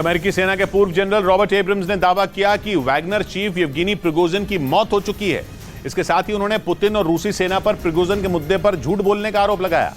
अमेरिकी सेना के पूर्व जनरल रॉबर्ट एब्रम्स ने दावा किया कि वैगनर चीफ येवगेनी प्रिगोजिन की मौत हो चुकी है। इसके साथ ही उन्होंने पुतिन और रूसी सेना पर प्रिगोजिन के मुद्दे पर झूठ बोलने का आरोप लगाया,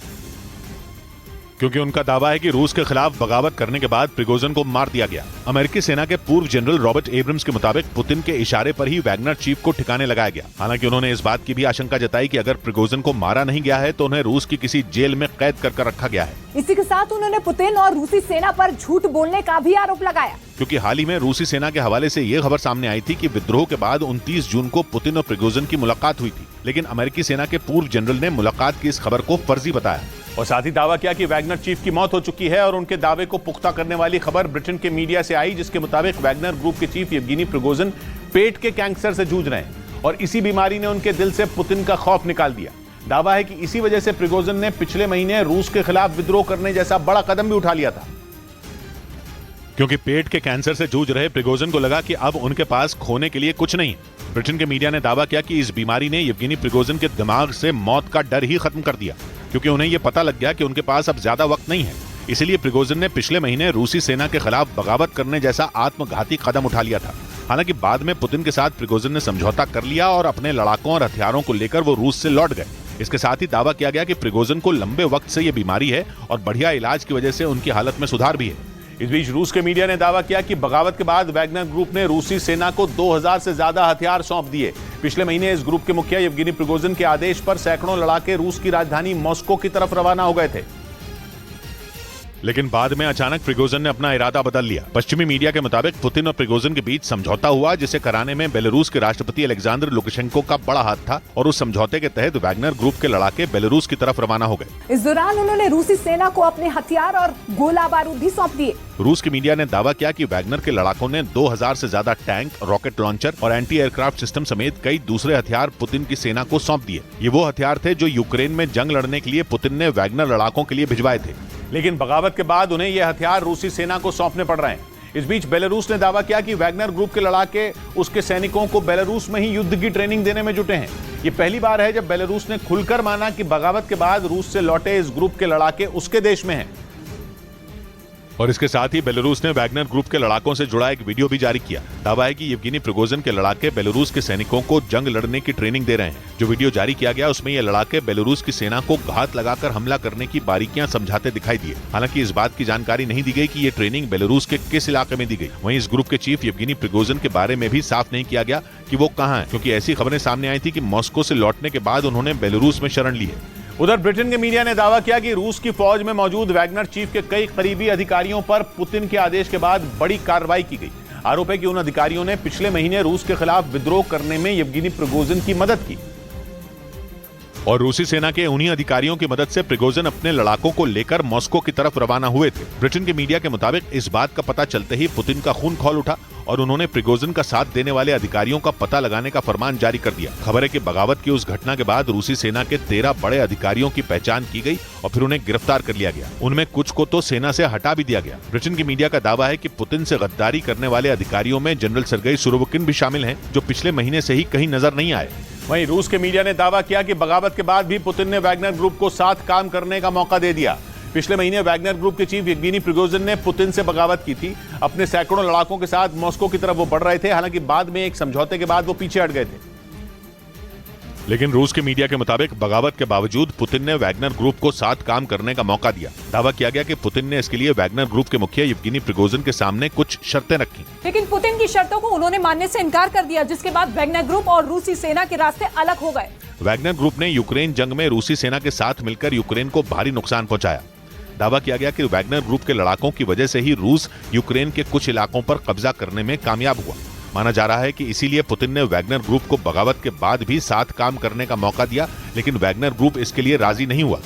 क्योंकि उनका दावा है कि रूस के खिलाफ बगावत करने के बाद प्रिगोजिन को मार दिया गया। अमेरिकी सेना के पूर्व जनरल रॉबर्ट एब्रम्स के मुताबिक पुतिन के इशारे पर ही वैगनर चीफ को ठिकाने लगाया गया। हालांकि उन्होंने इस बात की भी आशंका जताई कि अगर प्रिगोजिन को मारा नहीं गया है तो उन्हें रूस की किसी जेल में कैद कर रखा गया है। इसी के साथ उन्होंने पुतिन और रूसी सेना पर झूठ बोलने का भी आरोप लगाया, क्योंकि हाल ही में रूसी सेना के हवाले से ये खबर सामने आई थी कि विद्रोह के बाद 29 जून को पुतिन और प्रिगोजिन की मुलाकात हुई थी, लेकिन अमेरिकी सेना के पूर्व जनरल ने मुलाकात की इस खबर को फर्जी बताया और साथ ही दावा किया कि वैगनर चीफ की मौत हो चुकी है। और उनके दावे को पुख्ता करने वाली खबर ब्रिटेन के मीडिया से आई, जिसके मुताबिक वैगनर ग्रुप के चीफ येवगेनी प्रिगोजिन पेट के कैंसर से जूझ रहे हैं और इसी बीमारी ने उनके दिल से पुतिन का खौफ निकाल दिया। दावा है कि इसी वजह से प्रिगोजिन ने पिछले महीने रूस के खिलाफ विद्रोह करने जैसा बड़ा कदम भी उठा लिया था, क्योंकि पेट के कैंसर से जूझ रहे प्रिगोजिन को लगा कि अब उनके पास खोने के लिए कुछ नहीं। ब्रिटेन के मीडिया ने दावा किया कि इस बीमारी ने येवगेनी प्रिगोजिन के दिमाग से मौत का डर ही खत्म कर दिया, क्योंकि उन्हें यह पता लग गया कि उनके पास अब ज्यादा वक्त नहीं है। इसलिए प्रिगोजिन ने पिछले महीने रूसी सेना के खिलाफ बगावत करने जैसा आत्मघाती कदम उठा लिया था। हालांकि बाद में पुतिन के साथ प्रिगोजिन ने समझौता कर लिया और अपने लड़ाकों और हथियारों को लेकर वो रूस से लौट गए। इसके साथ ही दावा किया गया कि प्रिगोजिन को लंबे वक्त से ये बीमारी है और बढ़िया इलाज की वजह से उनकी हालत में सुधार भी है। इस बीच रूस के मीडिया ने दावा किया कि बगावत के बाद वैगनर ग्रुप ने रूसी सेना को 2000 से ज्यादा हथियार सौंप दिए। पिछले महीने इस ग्रुप के मुखिया येवगेनी प्रिगोजिन के आदेश पर सैकड़ों लड़ाके रूस की राजधानी मॉस्को की तरफ रवाना हो गए थे, लेकिन बाद में अचानक प्रिगोजिन ने अपना इरादा बदल लिया। पश्चिमी मीडिया के मुताबिक पुतिन और प्रिगोजिन के बीच समझौता हुआ, जिसे कराने में बेलारूस के राष्ट्रपति अलेक्जेंडर लुकाशेंको का बड़ा हाथ था और उस समझौते के तहत वैगनर ग्रुप के लड़ाके बेलारूस की तरफ रवाना हो गए। इस दौरान उन्होंने रूसी सेना को अपने हथियार और गोला बारूद भी सौंप दिए। रूस की मीडिया ने दावा किया कि वैगनर के लड़ाकों ने 2000 से ज्यादा टैंक, रॉकेट लॉन्चर और एंटी एयरक्राफ्ट सिस्टम समेत कई दूसरे हथियार पुतिन की सेना को सौंप दिए। ये वो हथियार थे जो यूक्रेन में जंग लड़ने के लिए पुतिन ने वैगनर लड़ाकों के लिए भिजवाए थे, लेकिन बगावत के बाद उन्हें यह हथियार रूसी सेना को सौंपने पड़ रहे हैं। इस बीच बेलारूस ने दावा किया कि वैगनर ग्रुप के लड़ाके उसके सैनिकों को बेलारूस में ही युद्ध की ट्रेनिंग देने में जुटे हैं। ये पहली बार है जब बेलारूस ने खुलकर माना कि बगावत के बाद रूस से लौटे इस ग्रुप के लड़ाके उसके देश में हैं। और इसके साथ ही बेलारूस ने वैगनर ग्रुप के लड़ाकों से जुड़ा एक वीडियो भी जारी किया। दावा है कि येवगेनी प्रिगोजिन के लड़ाके बेलारूस के सैनिकों को जंग लड़ने की ट्रेनिंग दे रहे हैं। जो वीडियो जारी किया गया उसमें ये लड़ाके बेलारूस की सेना को घात लगाकर हमला करने की बारीकियां समझाते दिखाई दिए। हालांकि इस बात की जानकारी नहीं दी गई कि ये ट्रेनिंग बेलारूस के किस इलाके में दी गई। वहीं इस ग्रुप के चीफ येवगेनी प्रिगोजिन के बारे में भी साफ नहीं किया गया कि वो कहाँ है, क्योंकि ऐसी खबरें सामने आई थी कि मॉस्को से लौटने के बाद उन्होंने बेलारूस में शरण ली है। उधर ब्रिटेन के मीडिया ने दावा किया कि रूस की फौज में मौजूद वैगनर चीफ के कई करीबी अधिकारियों पर पुतिन के आदेश के बाद बड़ी कार्रवाई की गई। आरोप है कि उन अधिकारियों ने पिछले महीने रूस के खिलाफ विद्रोह करने में येवगेनी प्रिगोजिन की मदद की और रूसी सेना के उन्हीं अधिकारियों की मदद से प्रिगोजिन अपने लड़ाकों को लेकर मॉस्को की तरफ रवाना हुए थे। ब्रिटेन के मीडिया के मुताबिक इस बात का पता चलते ही पुतिन का खून खौल उठा और उन्होंने प्रिगोजिन का साथ देने वाले अधिकारियों का पता लगाने का फरमान जारी कर दिया। खबर है कि बगावत की उस घटना के बाद रूसी सेना के 13 बड़े अधिकारियों की पहचान की गई और फिर उन्हें गिरफ्तार कर लिया गया। उनमें कुछ को तो सेना से हटा भी दिया गया। ब्रिटेन की मीडिया का दावा है कि पुतिन से गद्दारी करने वाले अधिकारियों में जनरल सर्गेई सुरोविकिन भी शामिल हैं, जो पिछले महीने से ही कहीं नजर नहीं आए। वहीं रूस के मीडिया ने दावा किया कि बगावत के बाद भी पुतिन ने वैगनर ग्रुप को साथ काम करने का मौका दे दिया। पिछले महीने वैगनर ग्रुप के चीफ येवगेनी प्रिगोजिन ने पुतिन से बगावत की थी। अपने सैकड़ों लड़ाकों के साथ मॉस्को की तरफ वो बढ़ रहे थे। हालांकि बाद में एक समझौते के बाद वो पीछे हट गए थे, लेकिन रूस के मीडिया के मुताबिक बगावत के बावजूद पुतिन ने वैगनर ग्रुप को साथ काम करने का मौका दिया। दावा किया गया कि पुतिन ने इसके लिए वैगनर ग्रुप के मुखिया येवगेनी प्रिगोजिन के सामने कुछ शर्तें रखी, लेकिन पुतिन की शर्तों को उन्होंने मानने से इनकार कर दिया, जिसके बाद वैगनर ग्रुप और रूसी सेना के रास्ते अलग हो गए। वैगनर ग्रुप ने यूक्रेन जंग में रूसी सेना के साथ मिलकर यूक्रेन को भारी नुकसान पहुंचाया। दावा किया गया कि वैगनर ग्रुप के लड़ाकों की वजह से ही रूस यूक्रेन के कुछ इलाकों पर कब्जा करने में कामयाब हुआ। माना जा रहा है कि इसीलिए पुतिन ने वैगनर ग्रुप को बगावत के बाद भी साथ काम करने का मौका दिया, लेकिन वैगनर ग्रुप इसके लिए राजी नहीं हुआ।